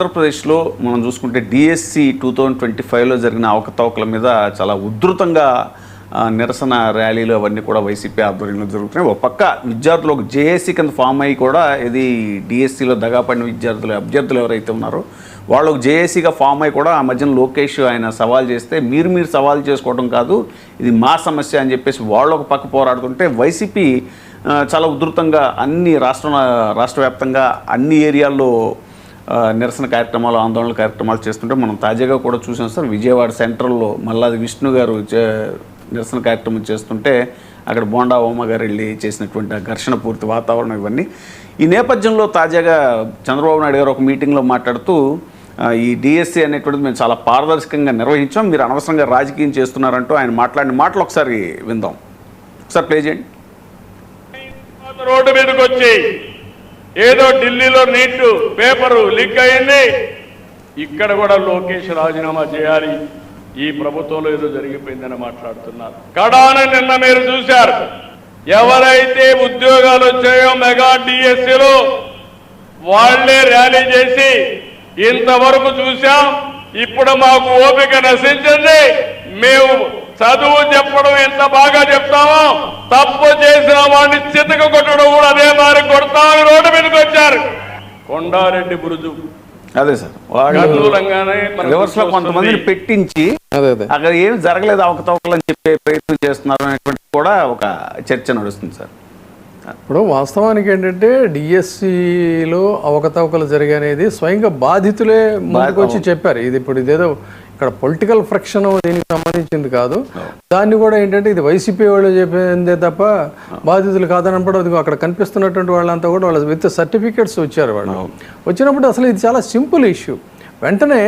ఆంధ్రప్రదేశ్లో మనం చూసుకుంటే డిఎస్సి 2025లో జరిగిన అవకతవకల మీద చాలా ఉధృతంగా నిరసన ర్యాలీలు అవన్నీ కూడా వైసీపీ ఆధ్వర్యంలో జరుగుతున్నాయి. ఒక పక్క విద్యార్థులు ఒక జేఏసీ కింద ఫామ్ అయ్యి కూడా ఇది డిఎస్సిలో దగాపడిన అభ్యర్థులు ఎవరైతే ఉన్నారో వాళ్ళు ఒక జేఏసీగా ఫామ్ అయ్యి కూడా ఆ మధ్యన లోకేష్ ఆయన సవాల్ చేస్తే మీరు సవాల్ చేసుకోవడం కాదు, ఇది మా సమస్య అని చెప్పేసి వాళ్ళు ఒక పక్క పోరాడుతుంటే వైసీపీ చాలా ఉధృతంగా అన్ని రాష్ట్ర వ్యాప్తంగా అన్ని ఏరియాల్లో నిరసన కార్యక్రమాలు ఆందోళన కార్యక్రమాలు చేస్తుంటే మనం తాజాగా కూడా చూసాం సార్. విజయవాడ సెంట్రల్లో మల్లాది విష్ణు గారు నిరసన కార్యక్రమం చేస్తుంటే అక్కడ బోండా ఓమ గారు వెళ్ళి చేసినటువంటి ఘర్షణ పూర్తి వాతావరణం ఇవన్నీ ఈ నేపథ్యంలో తాజాగా చంద్రబాబు నాయుడు గారు ఒక మీటింగ్లో మాట్లాడుతూ ఈ డిఎస్సి అనేటువంటిది మేము చాలా పారదర్శకంగా నిర్వహించాం, మీరు అనవసరంగా రాజకీయం చేస్తున్నారంటూ ఆయన మాట్లాడిన మాటలు ఒకసారి విందాం. ఒకసారి ప్లే చేయండి. రోడ్డు మీదకి వచ్చి ఏదో ఢిల్లీలో నీట్ పేపరు లీక్ అయింది, ఇక్కడ కూడా లోకేష్ రాజీనామా చేయాలి, ఈ ప్రభుత్వంలో ఏదో జరిగిపోయిందని మాట్లాడుతున్నారు. కడాన నిన్న మీరు చూశారు, ఎవరైతే ఉద్యోగాలు వచ్చాయో మెగా డిఎస్సీలో వాళ్లే ర్యాలీ చేసి ఇంతవరకు చూశాం, ఇప్పుడు మాకు ఓపిక నశించింది, మేము చదువు చెప్పడం ఎంత బాగా చెప్తామో తప్పు చేసిన వాడిని చితక కొట్టడం కూడా అదే మారి కొడతామని రోడ్డు మీదకి వచ్చారు. కొండారెడ్డి బురుజు అదే సార్, రివర్స్లో కొంతమందిని పెట్టించి అక్కడ ఏమి జరగలేదు అవకతవకలు అని చెప్పే ప్రయత్నం చేస్తున్నారు అనేటువంటి కూడా ఒక చర్చ నడుస్తుంది సార్. ఇప్పుడు వాస్తవానికి ఏంటంటే డిఎస్సిలో అవకతవకలు జరిగానేది స్వయంగా బాధితులే ముందుకు వచ్చి చెప్పారు. ఇది ఇప్పుడు ఇదేదో ఇక్కడ పొలిటికల్ ఫ్రిక్షన్ దీనికి సంబంధించింది కాదు, దాన్ని కూడా ఏంటంటే ఇది వైసీపీ వాళ్ళు చెప్పిందే తప్ప బాధితులు కాదనప్పుడు అక్కడ కనిపిస్తున్నటువంటి వాళ్ళంతా కూడా వాళ్ళ విత్ సర్టిఫికేట్స్ వచ్చారు. వాళ్ళు వచ్చినప్పుడు అసలు ఇది చాలా సింపుల్ ఇష్యూ. వెంటనే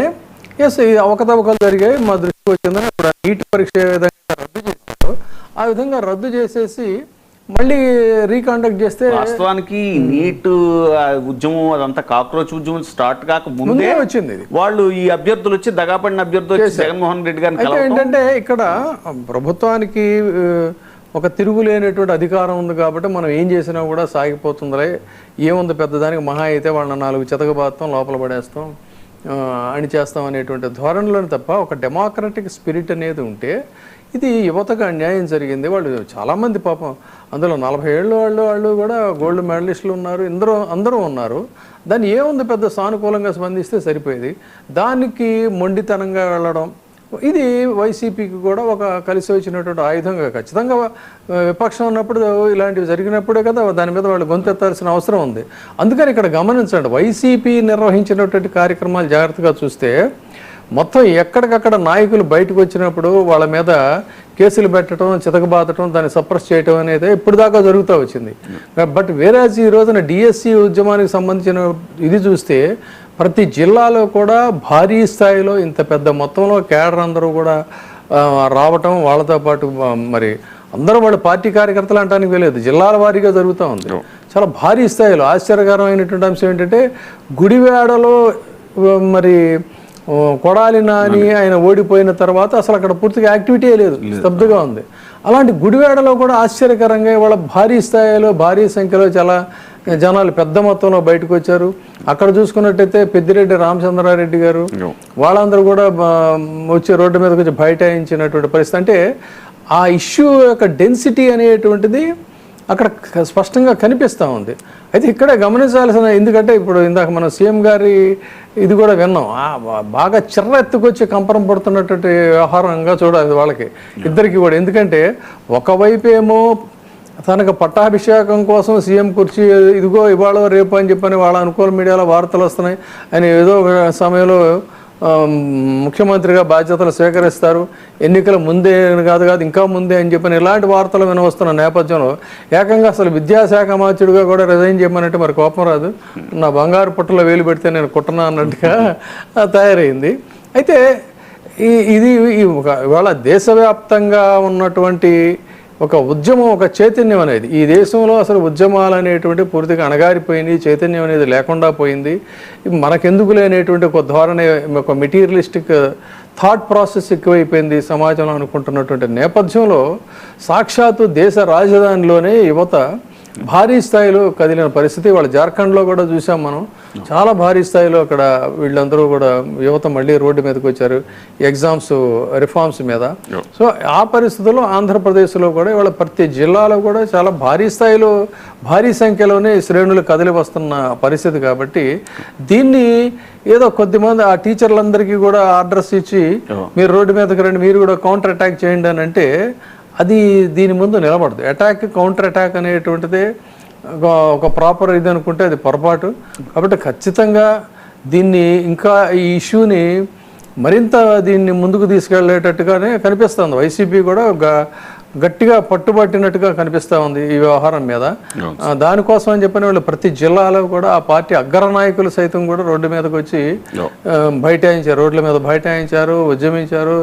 ఎస్ ఈ అవకతవకలు జరిగాయి మా దృష్టికి వచ్చిందని ఇప్పుడు నీట్ పరీక్ష ఏ విధంగా రద్దు చేశారో ఆ విధంగా రద్దు చేసేసి మళ్ళీ రీకాండక్ట్ చేస్తే వాస్తవానికి నీట్ ఉద్యమం అదంతా కాక్రోచ్ ఉద్యమం స్టార్ట్ కాక ముందే వచ్చింది. వాళ్ళు ఈ అభ్యర్థులు వచ్చి దగాపడిన అభ్యర్థులు వచ్చి జగన్మోహన్ రెడ్డి గారిని అయితే ఏంటంటే ఇక్కడ ప్రభుత్వానికి ఒక తిరుగులేనటువంటి అధికారం ఉంది కాబట్టి మనం ఏం చేసినా కూడా సాగిపోతుందిలే, ఏముంది పెద్దదానికి మహా అయితే వాళ్ళని 4 చితకబాత్తాం లోపల పడేస్తాం అని చేస్తాం అనేటువంటి ధోరణిలోని తప్ప ఒక డెమోక్రటిక్ స్పిరిట్ అనేది ఉంటే ఇది యువతకు అన్యాయం జరిగింది. వాళ్ళు చాలామంది పాపం అందులో 40 ఏళ్ళ వాళ్ళు కూడా గోల్డ్ మెడలిస్టులు ఉన్నారు, అందరూ ఉన్నారు. దాన్ని ఏముంది పెద్ద సానుకూలంగా స్పందిస్తే సరిపోయేది, దానికి మొండితనంగా వెళ్ళడం ఇది వైసీపీకి కూడా ఒక కలిసి వచ్చినటువంటి ఆయుధంగా ఖచ్చితంగా విపక్షం ఉన్నప్పుడు ఇలాంటివి జరిగినప్పుడే కదా దాని మీద వాళ్ళు గొంతెత్తాల్సిన అవసరం ఉంది. అందుకని ఇక్కడ గమనించండి, వైసీపీ నిర్వహించినటువంటి కార్యక్రమాలు జాగ్రత్తగా చూస్తే మొత్తం ఎక్కడికక్కడ నాయకులు బయటకు వచ్చినప్పుడు వాళ్ళ మీద కేసులు పెట్టడం, చితకబాతడం, దాన్ని సప్రెస్ చేయడం అనేది ఇప్పుడు దాకా జరుగుతూ వచ్చింది. బట్ వేరేజ్ ఈ రోజున డిఎస్సి ఉద్యమానికి సంబంధించిన ఇది చూస్తే ప్రతి జిల్లాలో కూడా భారీ స్థాయిలో ఇంత పెద్ద మొత్తంలో కేడర్ అందరూ కూడా రావటం, వాళ్ళతో పాటు మరి అందరూ వాళ్ళ పార్టీ కార్యకర్తలు అంటానికి వెళ్ళలేదు, జిల్లాల వారీగా జరుగుతూ ఉంది. చాలా భారీ స్థాయిలో ఆశ్చర్యకరమైనటువంటి అంశం ఏంటంటే గుడివాడలో మరి కొడాలి నాని ఆయన ఓడిపోయిన తర్వాత అసలు అక్కడ పూర్తిగా యాక్టివిటీయే లేదు, స్తబ్దుగా ఉంది. అలాంటి గుడివాడలో కూడా ఆశ్చర్యకరంగా వాళ్ళ భారీ స్థాయిలో భారీ సంఖ్యలో చాలా జనాలు పెద్ద మొత్తంలో బయటకు వచ్చారు. అక్కడ చూసుకున్నట్టయితే పెద్దిరెడ్డి రామచంద్రారెడ్డి గారు వాళ్ళందరూ కూడా వచ్చి రోడ్డు మీదకి వచ్చి బైఠాయించినటువంటి పరిస్థితి. అంటే ఆ ఇష్యూ యొక్క డెన్సిటీ అనేటువంటిది అక్కడ స్పష్టంగా కనిపిస్తూ ఉంది. అయితే ఇక్కడే గమనించాల్సిన, ఎందుకంటే ఇప్పుడు ఇందాక మనం సీఎం గారి ఇది కూడా విన్నాం, బాగా చిర్రెత్తుకొచ్చి కంపరం పడుతున్నటువంటి వ్యవహారంగా చూడాలి వాళ్ళకి ఇద్దరికి కూడా. ఎందుకంటే ఒకవైపు ఏమో తనకు పట్టాభిషేకం కోసం సీఎం కుర్చీ ఇదిగో ఇవాళ రేపు అని చెప్పని వాళ్ళ అనుకూల మీడియాలో వార్తలు వస్తున్నాయి, ఆయన ఏదో సమయంలో ముఖ్యమంత్రిగా బాధ్యతలు స్వీకరిస్తారు, ఎన్నికల ముందే కాదు ఇంకా ముందే అని చెప్పని ఇలాంటి వార్తలు వినవస్తున్న నేపథ్యంలో ఏకంగా అసలు విద్యాశాఖ మంత్రుడిగా కూడా రిజైన్ చేయమనంటే మరి కోపం రాదు, నా బంగారు పుట్టలో వేలు పెడితే నేను కుట్టనా అన్నట్టుగా తయారైంది. అయితే ఇది ఇవాళ దేశవ్యాప్తంగా ఉన్నటువంటి ఒక ఉద్యమం, ఒక చైతన్యం అనేది ఈ దేశంలో అసలు ఉద్యమాలు అనేటువంటి పూర్తిగా అణగారిపోయింది, చైతన్యం అనేది లేకుండా పోయింది. మనకెందుకు లేనేటువంటి ఒక ధోరణి, ఒక మెటీరియలిస్టిక్ థాట్ ప్రాసెస్ ఎక్కువైపోయింది సమాజంలో అనుకుంటున్నటువంటి నేపథ్యంలో సాక్షాత్తు దేశ రాజధానిలోనే యువత భారీ స్థాయిలో కదిలిన పరిస్థితి వాళ్ళ జార్ఖండ్లో కూడా చూసాం మనం. చాలా భారీ స్థాయిలో అక్కడ వీళ్ళందరూ కూడా యువత మళ్ళీ రోడ్డు మీదకి వచ్చారు ఎగ్జామ్స్ రిఫార్మ్స్ మీద. సో ఆ పరిస్థితుల్లో ఆంధ్రప్రదేశ్లో కూడా ఇవాళ ప్రతి జిల్లాలో కూడా చాలా భారీ స్థాయిలో భారీ సంఖ్యలోనే శ్రేణులు కదిలి వస్తున్న పరిస్థితి. కాబట్టి దీన్ని ఏదో కొద్దిమంది ఆ టీచర్లందరికీ కూడా ఆర్డర్స్ ఇచ్చి మీరు రోడ్డు మీదకి రండి, మీరు కూడా కౌంటర్ అటాక్ చేయండి అని అంటే అది దీని ముందు నిలబడదు. అటాక్ కౌంటర్ అటాక్ అనేటువంటిదే ఒక ప్రాపర్ ఇది అనుకుంటే అది పొరపాటు. కాబట్టి ఖచ్చితంగా దీన్ని ఇంకా ఈ ఇష్యూని మరింత దీన్ని ముందుకు తీసుకెళ్లేటట్టుగానే కనిపిస్తుంది. వైసీపీ కూడా గట్టిగా పట్టుబట్టినట్టుగా కనిపిస్తూ ఉంది ఈ వ్యవహారం మీద. దానికోసం అని చెప్పిన వాళ్ళు ప్రతి జిల్లాలో కూడా ఆ పార్టీ అగ్రనాయకులు సైతం కూడా రోడ్డు మీదకి వచ్చి బైఠాయించారు, రోడ్ల మీద బైఠాయించారు, ఉద్యమించారు.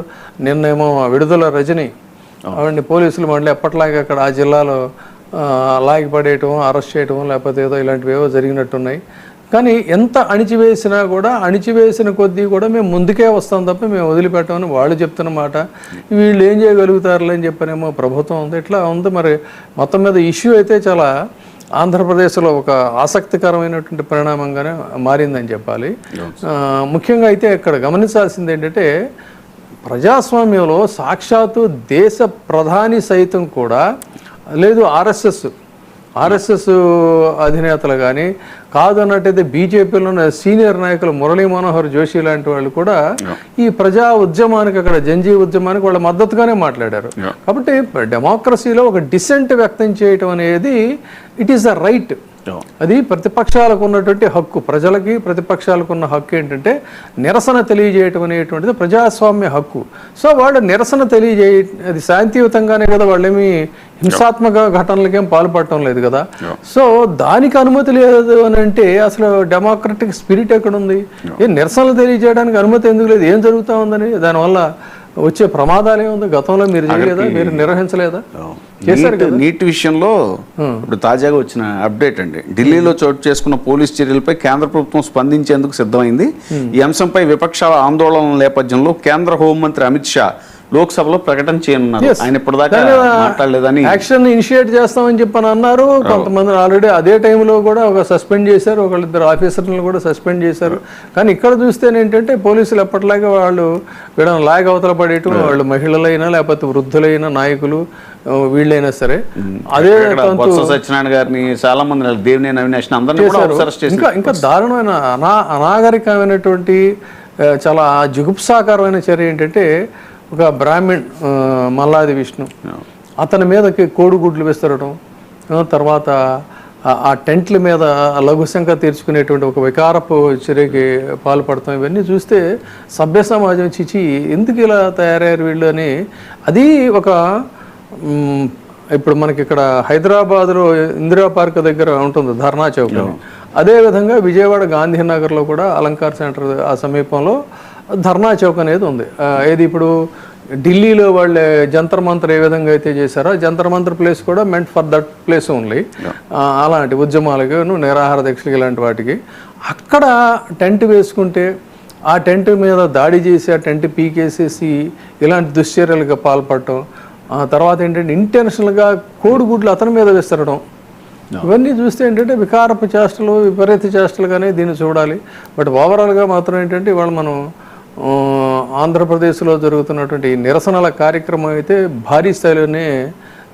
నిన్నేమో విడుదల రజని ఆవిడని పోలీసులు మళ్ళీ ఎప్పట్లాగే అక్కడ ఆ జిల్లాలో లాగిపడేయటం, అరెస్ట్ చేయటం లేకపోతే ఏదో ఇలాంటివి ఏవో జరిగినట్టున్నాయి. కానీ ఎంత అణిచివేసినా కూడా అణిచివేసిన కొద్దీ కూడా మేము ముందుకే వస్తాం తప్ప మేము వదిలిపెట్టామని వాళ్ళు చెప్తున్న మాట. వీళ్ళు ఏం చేయగలుగుతారులే అని చెప్పనేమో ప్రభుత్వం ఉంది. ఇట్లా ఉంది. మరి మొత్తం మీద ఇష్యూ అయితే చాలా ఆంధ్రప్రదేశ్లో ఒక ఆసక్తికరమైనటువంటి పరిణామంగానే మారిందని చెప్పాలి. ముఖ్యంగా అయితే ఇక్కడ గమనించాల్సింది ఏంటంటే ప్రజాస్వామ్యంలో సాక్షాత్తు దేశ ప్రధాని సైతం కూడా లేదు ఆర్ఎస్ఎస్ అధినేతలు కానీ కాదు అన్నట్టయితే బీజేపీలో సీనియర్ నాయకులు మురళీ మనోహర్ జోషి లాంటి వాళ్ళు కూడా ఈ ప్రజా ఉద్యమానికి అక్కడ జంజీ ఉద్యమానికి వాళ్ళ మద్దతుగానే మాట్లాడారు. కాబట్టి డెమోక్రసీలో ఒక డిసెంట్ వ్యక్తం చేయటం అనేది ఇట్ ఈస్ ద రైట్. అది ప్రతిపక్షాలకు ఉన్నటువంటి హక్కు. ప్రజలకి ప్రతిపక్షాలకు ఉన్న హక్కు ఏంటంటే నిరసన తెలియజేయటం అనేటువంటిది ప్రజాస్వామ్య హక్కు. సో వాళ్ళు నిరసన అది శాంతియుతంగానే కదా, వాళ్ళేమి హింసాత్మక ఘటనలకేం పాల్పడటం లేదు కదా. సో దానికి అనుమతి లేదు అని అంటే అసలు డెమోక్రటిక్ స్పిరిట్ ఎక్కడుంది? నిరసనలు తెలియజేయడానికి అనుమతి ఎందుకు లేదు? ఏం జరుగుతూ ఉందని దానివల్ల వచ్చే ప్రమాదాలు ఏముంది? గతంలో మీరు చేయలేదా? మీరు నిర్వహించలేదా? చేశారు కదా. నీటి విషయంలో ఇప్పుడు తాజాగా వచ్చిన అప్డేట్ అండి. ఢిల్లీలో చోటు చేసుకున్న పోలీస్ చర్యలపై కేంద్ర ప్రభుత్వం స్పందించేందుకు సిద్ధమైంది. ఈ అంశంపై విపక్షాల ఆందోళన నేపథ్యంలో కేంద్ర హోంమంత్రి అమిత్ షా లోక్సభలో ప్రకటన చేయనున్నారు. ఆయన ఇప్పటిదాకా మాట్లాడలేదని యాక్షన్ ఇనిషియేట్ చేస్తామని చెప్పని అన్నారు. కొంతమంది ఆల్రెడీ అదే టైంలో కూడా ఒక సస్పెండ్ చేశారు, ఒకళ్ళిద్దరు ఆఫీసర్లను కూడా సస్పెండ్ చేశారు. కానీ ఇక్కడ చూస్తే ఏంటంటే పోలీసులు ఎప్పటిలాగా వాళ్ళు వీళ్ళని లాగ్ అవతల పడేయటం, వాళ్ళు మహిళలైనా లేకపోతే వృద్ధులైన నాయకులు వీళ్ళైనా సరే అదే సత్యనారాయణ గారిని చాలా మంది దేవినేని అవినాష్ అందరినీ ఇంకా దారుణమైన అనాగరికమైనటువంటి చాలా జుగుప్సాకరమైన చర్య ఏంటంటే ఒక బ్రాహ్మణ్ మల్లాది విష్ణు అతని మీదకి కోడిగుడ్లు విస్తరడం, తర్వాత ఆ టెంట్ల మీద లఘుశంక తీర్చుకునేటువంటి ఒక వికారపు చర్యకి పాల్పడతాం. ఇవన్నీ చూస్తే సభ్య సమాజం చిచి ఎందుకు ఇలా తయారయ్యారు వీళ్ళు అని. అది ఒక ఇప్పుడు మనకి ఇక్కడ హైదరాబాద్లో ఇందిరా పార్క్ దగ్గర ఉంటుంది ధర్నా చౌక్. అదేవిధంగా విజయవాడ గాంధీనగర్లో కూడా అలంకార్ సెంటర్ ఆ సమీపంలో ధర్నా చౌక్ అనేది ఉంది. ఏది ఇప్పుడు ఢిల్లీలో వాళ్ళే జంతర్ మంతర్ ఏ విధంగా అయితే చేశారో జంతర్ మంతర్ ప్లేస్ కూడా meant for that place only. అలాంటి ఉద్యమాలకి నిరాహార దీక్షలకి ఇలాంటి వాటికి అక్కడ టెంట్ వేసుకుంటే ఆ టెంట్ మీద దాడి చేసి ఆ టెంట్ పీకేసేసి ఇలాంటి దుశ్చర్యలకు పాల్పడటం, తర్వాత ఏంటంటే ఇంటెన్షనల్గా కోడిగుడ్లు అతని మీద విస్తరడం, ఇవన్నీ చూస్తే ఏంటంటే వికారపు చేష్టలు విపరీత చేష్టలుగానే దీన్ని చూడాలి. బట్ ఓవరాల్గా మాత్రం ఏంటంటే ఇవాళ మనం ఆంధ్రప్రదేశ్లో జరుగుతున్నటువంటి నిరసనల కార్యక్రమం అయితే భారీ స్థాయిలోనే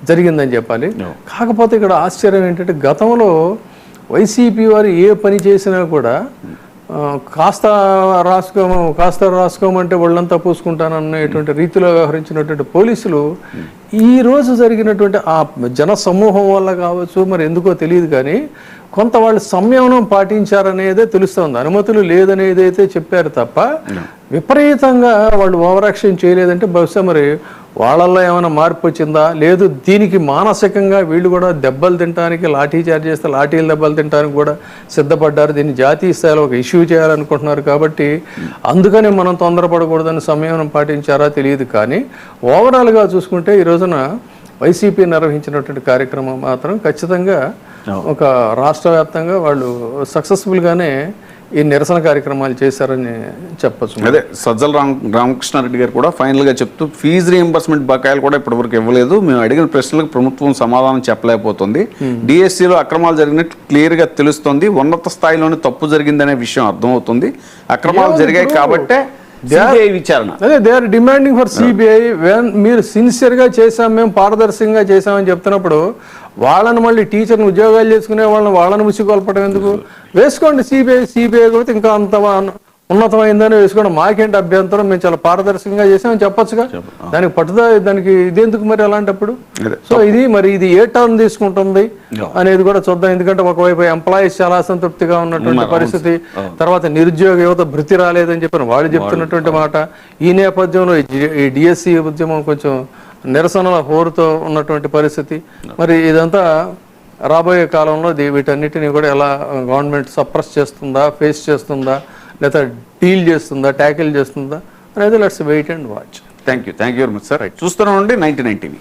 జరిగిందని చెప్పాలి. కాకపోతే ఇక్కడ ఆశ్చర్యం ఏంటంటే గతంలో వైసీపీ వారు ఏ పని చేసినా కూడా కాస్త రాసుకోమంటే వాళ్ళంతా పూసుకుంటాననేటువంటి రీతిలో వ్యవహరించినటువంటి పోలీసులు ఈరోజు జరిగినటువంటి ఆ జన సమూహం వల్ల కావచ్చు మరి ఎందుకో తెలియదు కానీ కొంత వాళ్ళు సంయమనం పాటించారనేదే తెలుస్తుంది. అనుమతులు లేదనేది అయితే చెప్పారు తప్ప విపరీతంగా వాళ్ళు ఓవరాక్షన్ చేయలేదంటే బహుశా మరి వాళ్ళల్లో ఏమైనా మార్పు వచ్చిందా లేదు దీనికి మానసికంగా వీళ్ళు కూడా దెబ్బలు తినడానికి లాఠీ చార్జ్ చేస్తే లాఠీలు దెబ్బలు తినడానికి కూడా సిద్ధపడ్డారు. దీన్ని జాతీయ స్థాయిలో ఒక ఇష్యూ చేయాలనుకుంటున్నారు కాబట్టి అందుకని మనం తొందరపడకూడదని సంయమనం పాటించారా తెలియదు. కానీ ఓవరాల్గా చూసుకుంటే ఈ రోజున వైసీపీ నిర్వహించినటువంటి కార్యక్రమం మాత్రం ఖచ్చితంగా ఒక రాష్ట్ర వ్యాప్తంగా వాళ్ళు సక్సెస్ఫుల్గానే ఈ నిరసన కార్యక్రమాలు చేశారని చెప్పచ్చు. అదే సజ్జల రామకృష్ణారెడ్డి గారు కూడా ఫైనల్గా చెప్తూ ఫీజు రీఎంబర్స్మెంట్ బకాయిలు కూడా ఇప్పటివరకు ఇవ్వలేదు, మేము అడిగిన ప్రశ్నలకు ప్రభుత్వం సమాధానం చెప్పలేకపోతుంది, డిఎస్సిలో అక్రమాలు జరిగినట్టు క్లియర్గా తెలుస్తుంది, ఉన్నత స్థాయిలోనే తప్పు జరిగిందనే విషయం అర్థమవుతుంది, అక్రమాలు జరిగాయి కాబట్టే సిబిఐ విచారణ. అదే they are demanding for CBI. మీరు సిన్సియర్గా చేసాం, మేము పారదర్శకంగా చేసామని చెప్తున్నప్పుడు వాళ్ళని మళ్ళీ టీచర్ని ఉద్యోగాలు చేసుకునే వాళ్ళని ముసిగొల్పడం ఎందుకు? వేసుకోండి సిబిఐ కూడా ఇంకా అంత ఉన్నతమైందని వేసుకోండి, మాకేంటి అభ్యంతరం, మేము చాలా పారదర్శకంగా చేసామని చెప్పొచ్చుగా. దానికి దానికి ఇదెందుకు మరి అలాంటప్పుడు? సో ఇది ఏ టర్న్ తీసుకుంటుంది అనేది కూడా చూద్దాం. ఎందుకంటే ఒకవైపు ఎంప్లాయీస్ చాలా అసంతృప్తిగా ఉన్నటువంటి పరిస్థితి, తర్వాత నిరుద్యోగ యువత భృతి రాలేదని చెప్పిన వాళ్ళు చెప్తున్నటువంటి మాట, ఈ నేపథ్యంలో ఈ డిఎస్సి ఉద్యమం కొంచెం నిరసనల హోరుతో ఉన్నటువంటి పరిస్థితి. మరి ఇదంతా రాబోయే కాలంలో వీటన్నిటిని కూడా ఎలా గవర్నమెంట్ సప్రెస్ చేస్తుందా, ఫేస్ చేస్తుందా, లేదా డీల్ చేస్తుందా, ట్యాకిల్ చేస్తుందా అనేది let's wait and watch. Thank you very much sir. చూస్తున్నాం అండి 99 TV.